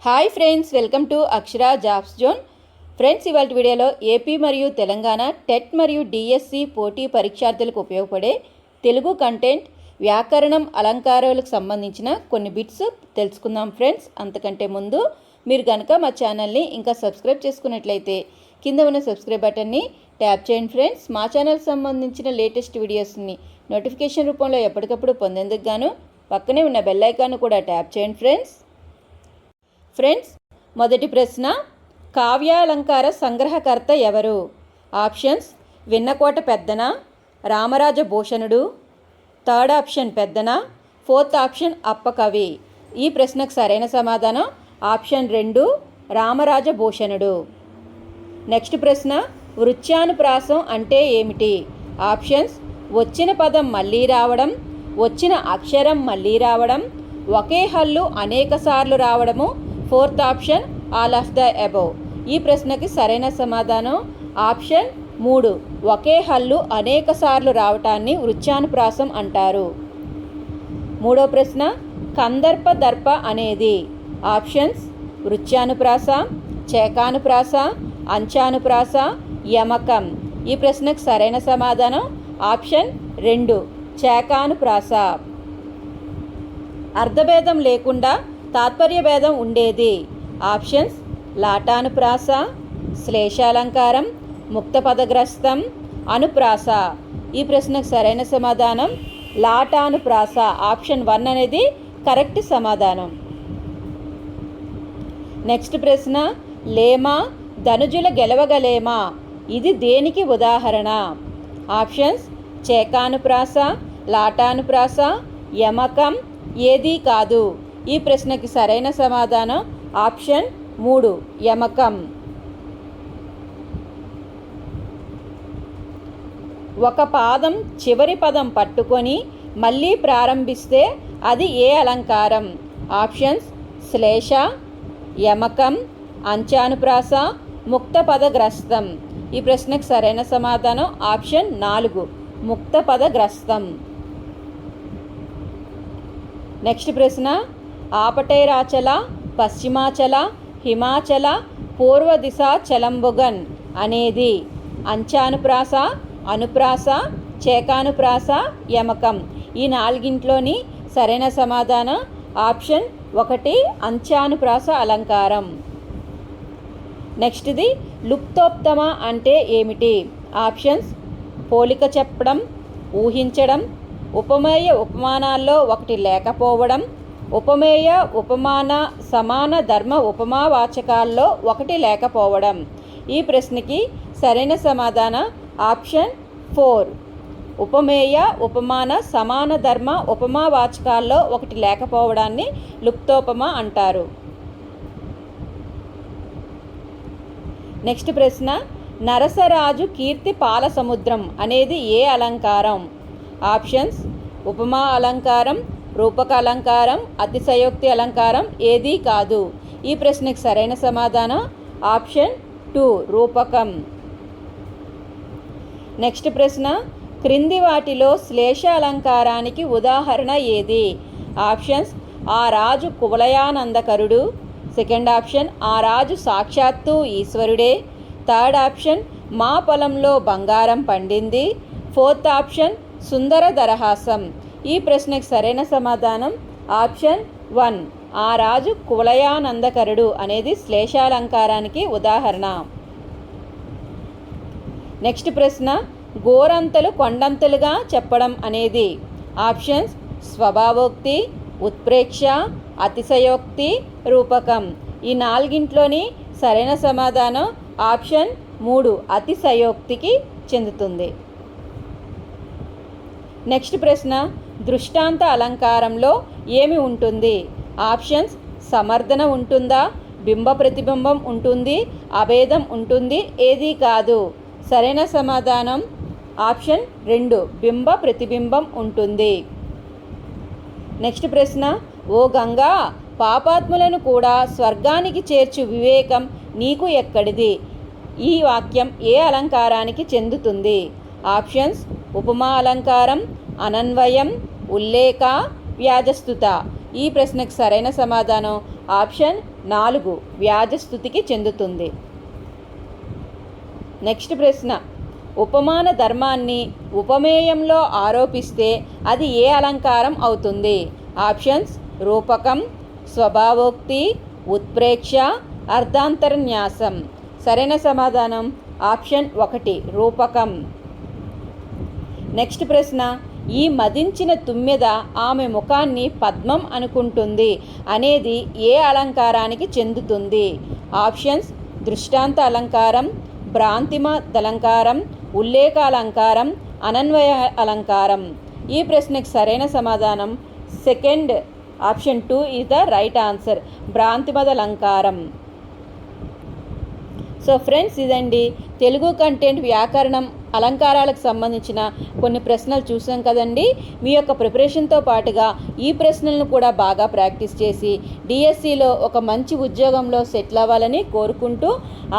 Hi friends, welcome to Akshara jobs zone. Friends, ఇవాళ వీడియోలో AP మరియు తెలంగాణ టెట్ మరియు డిఎస్సి పోటీ పరీక్షార్థులకు ఉపయోగపడే తెలుగు కంటెంట్, వ్యాకరణం, అలంకారాలకు సంబంధించిన కొన్ని బిట్స్ తెలుసుకుందాం. ఫ్రెండ్స్, అంతకంటే ముందు మీరు కనుక మా ఛానల్ని ఇంకా సబ్స్క్రైబ్ చేసుకున్నట్లయితే కింద ఉన్న సబ్స్క్రైబ్ బటన్ని ట్యాప్ చేయండి. ఫ్రెండ్స్, మా ఛానల్కి సంబంధించిన లేటెస్ట్ వీడియోస్ని నోటిఫికేషన్ రూపంలో ఎప్పటికప్పుడు పొందేందుకు గాను పక్కనే ఉన్న బెల్ ఐకాన్ కూడా ట్యాప్ చేయండి. ఫ్రెండ్స్, మొదటి ప్రశ్న, కావ్యాలంకార సంగ్రహకర్త ఎవరు? Options: Vinnakota Peddana, Ramaraja Bhushanudu, third option Peddana, fourth option Appakavi. ఈ ప్రశ్నకు సరైన సమాధానం ఆప్షన్ 2, రామరాజ భూషణుడు. నెక్స్ట్ ప్రశ్న, వృత్యానుప్రాసం అంటే ఏమిటి? ఆప్షన్స్: వచ్చిన పదం మళ్ళీ రావడం, వచ్చిన అక్షరం మళ్ళీ రావడం, ఒకే హల్లు అనేకసార్లు రావడము, fourth option all of the above. ఈ ప్రశ్నకి సరైన సమాధానం ఆప్షన్ 3, ఒకే హల్లు అనేక సార్లు రావటాన్ని వృత్యానుప్రాసం అంటారు. మూడో ప్రశ్న, కందర్ప దర్ప అనేది? ఆప్షన్స్: వృత్యానుప్రాస, చేకానుప్రాస, అంచానుప్రాస, యమకం. ఈ ప్రశ్నకు సరైన సమాధానం ఆప్షన్ 2, చేకానుప్రాస. అర్థభేదం లేకుండా తాత్పర్య భేదం ఉండేది? ఆప్షన్స్: లాటానుప్రాస, శ్లేషాలంకారం, ముక్తపదగ్రస్తం, అనుప్రాస. ఈ ప్రశ్నకు సరైన సమాధానం లాటానుప్రాస. ఆప్షన్ 1 అనేది కరెక్ట్ సమాధానం. నెక్స్ట్ ప్రశ్న, లేమా ధనుజుల గెలవగలేమా? ఇది దేనికి ఉదాహరణ? ఆప్షన్స్: చేకానుప్రాస, లాటానుప్రాస, యమకం, ఏదీ కాదు. ఈ ప్రశ్నకి సరైన సమాధానం ఆప్షన్ 3, యమకం. ఒక పాదం చివరి పదం పట్టుకొని మళ్ళీ ప్రారంభిస్తే అది ఏ అలంకారం? ఆప్షన్స్: శ్లేష, యమకం, అంచానుప్రాస, ముక్తపదగ్రస్తం. ఈ ప్రశ్నకు సరైన సమాధానం ఆప్షన్ 4, ముక్తపదగ్రస్తం. నెక్స్ట్ ప్రశ్న, ఆపటైరాచల, పశ్చిమాచల, హిమాచల, పూర్వదిశ చలంబుగన్ అనేది అంచానుప్రాస, అనుప్రాస, చేకానుప్రాస, యమకం. ఈ నాలుగింట్లోని సరైన సమాధానం ఆప్షన్ 1, అంచానుప్రాస అలంకారం. నెక్స్ట్ది, లుప్తోత్తమ అంటే ఏమిటి? ఆప్షన్స్: పోలిక చెప్పడం, ఊహించడం, ఉపమేయ ఉపమానాల్లో ఒకటి లేకపోవడం, ఉపమేయ ఉపమాన సమాన ధర్మ ఉపమావాచకాల్లో ఒకటి లేకపోవడం. ఈ ప్రశ్నకి సరైన సమాధానం ఆప్షన్ 4, ఉపమేయ ఉపమాన సమాన ధర్మ ఉపమావాచకాల్లో ఒకటి లేకపోవడాన్ని లుప్తోపమ అంటారు. నెక్స్ట్ ప్రశ్న, నరసరాజు కీర్తి పాలసముద్రం అనేది ఏ అలంకారం? ఆప్షన్స్: ఉపమా అలంకారం, రూపక అలంకారం, అతిశయోక్తి అలంకారం, ఏదీ కాదు. ఈ ప్రశ్నకు సరైన సమాధానం ఆప్షన్ 2, రూపకం. నెక్స్ట్ ప్రశ్న, క్రింది వాటిలో శ్లేష అలంకారానికి ఉదాహరణ ఏది? ఆప్షన్స్: ఆ రాజు కువలయానందకరుడు, సెకండ్ ఆప్షన్ ఆ రాజు సాక్షాత్తు ఈశ్వరుడే, థర్డ్ ఆప్షన్ మా పొలంలో బంగారం పండింది, ఫోర్త్ ఆప్షన్ సుందర దరహాసం. ఈ ప్రశ్నకు సరైన సమాధానం ఆప్షన్ 1, ఆ రాజు కువలయానందకరుడు అనేది శ్లేషాలంకారానికి ఉదాహరణ. నెక్స్ట్ ప్రశ్న, గోరంతలు కొండంతలుగా చెప్పడం అనేది? ఆప్షన్స్: స్వభావోక్తి, ఉత్ప్రేక్ష, అతిశయోక్తి, రూపకం. ఈ నాలుగింట్లోని సరైన సమాధానం ఆప్షన్ 3, అతిశయోక్తికి చెందుతుంది. నెక్స్ట్ ప్రశ్న, దృష్టాంత అలంకారంలో ఏమి ఉంటుంది? ఆప్షన్స్: సమర్థన ఉంటుందా, బింబ ప్రతిబింబం ఉంటుంది, అభేదం ఉంటుంది, ఏదీ కాదు. సరైన సమాధానం ఆప్షన్ 2, బింబ ప్రతిబింబం ఉంటుంది. నెక్స్ట్ ప్రశ్న, ఓ గంగా పాపాత్ములను కూడా స్వర్గానికి చేర్చు వివేకం నీకు ఎక్కడిది? ఈ వాక్యం ఏ అలంకారానికి చెందుతుంది? ఆప్షన్స్: ఉపమా అలంకారం, అనన్వయం, ఉల్లేఖ, వ్యాజస్తుత. ఈ ప్రశ్నకు సరైన సమాధానం ఆప్షన్ 4 వ్యాజస్థుతికి చెందుతుంది. నెక్స్ట్ ప్రశ్న, ఉపమాన ధర్మాన్ని ఉపమేయంలో ఆరోపిస్తే అది ఏ అలంకారం అవుతుంది? ఆప్షన్స్ రూపకం, స్వభావోక్తి, ఉత్ప్రేక్ష, అర్ధాంతరన్యాసం. సరైన సమాధానం ఆప్షన్ 1 రూపకం. నెక్స్ట్ ప్రశ్న, ఈ మదించిన తుమ్మెద ఆమె ముఖాన్ని పద్మం అనుకుంటుంది అనేది ఏ అలంకారానికి చెందుతుంది? ఆప్షన్స్ దృష్టాంత అలంకారం, భ్రాంతిమత్ అలంకారం, ఉల్లేఖ అలంకారం, అనన్వయ అలంకారం. ఈ ప్రశ్నకు సరైన సమాధానం second option 2 is the right answer, భ్రాంతిమత్ అలంకారం. సో ఫ్రెండ్స్, ఇదండి తెలుగు కంటెంట్ వ్యాకరణం అలంకారాలకు సంబంధించిన కొన్ని ప్రశ్నలు చూసాం కదండి. మీ యొక్క ప్రిపరేషన్తో పాటుగా ఈ ప్రశ్నలను కూడా బాగా ప్రాక్టీస్ చేసి డిఎస్సిలో ఒక మంచి ఉద్యోగంలో సెటిల్ అవ్వాలని కోరుకుంటూ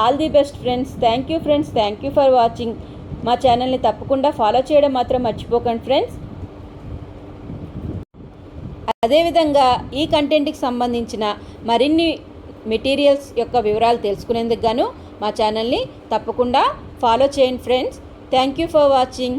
all the best friends. Thank you friends, thank you for watching. మా ఛానల్ని తప్పకుండా ఫాలో చేయడం మాత్రం మర్చిపోకండి ఫ్రెండ్స్. అదేవిధంగా ఈ కంటెంట్కి సంబంధించిన మరిన్ని మెటీరియల్స్ యొక్క వివరాలు తెలుసుకునేందుకు గాను మా ఛానల్ని తప్పకుండా ఫాలో చేయండి friends. Thank you for watching.